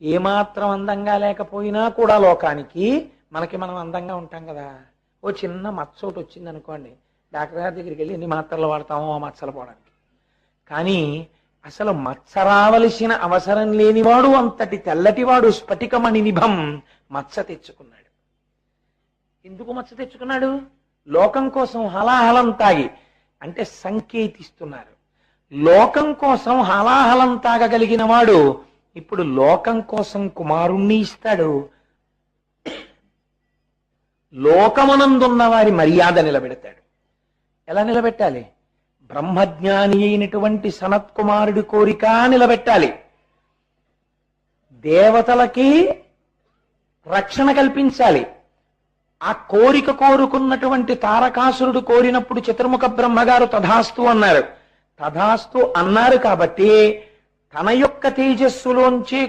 ఏమాత్రం అందంగా లేకపోయినా కూడా లోకానికి మనకి మనం అందంగా ఉంటాం కదా. ఓ చిన్న మచ్చ ఒకటి వచ్చింది అనుకోండి, డాక్టర్ గారి దగ్గరికి వెళ్ళి ఎన్ని మాత్రలు వాడతామో ఆ మచ్చలు పోవడానికి. కానీ అసలు మచ్చ రావలసిన అవసరం లేనివాడు, అంతటి తెల్లటివాడు స్ఫటికమణి నిభం మచ్చ తెచ్చుకున్నాడు. ఎందుకు మచ్చ తెచ్చుకున్నాడు? లోకం కోసం హలాహలం తాగి. అంటే సంకేతిస్తున్నారు, లోకం కోసం హలాహలం తాగగలిగిన వాడు ఇప్పుడు లోకం కోసం కుమారుణ్ణి ఇస్తాడు. లోకమనందున్న వారి మర్యాద నిలబెడతాడు. ఎలా నిలబెట్టాలి? బ్రహ్మజ్ఞాని అయినటువంటి సనత్ కుమారుడి కోరిక నిలబెట్టాలి. దేవతలకి రక్షణ కల్పించాలి. ఆ కోరిక కోరుకున్నటువంటి తారకాసురుడు కోరినప్పుడు చతుర్ముఖ బ్రహ్మగారు తథాస్తు అన్నారు. తథాస్తు అన్నారు కాబట్టి తన యొక్క తేజస్సులోంచి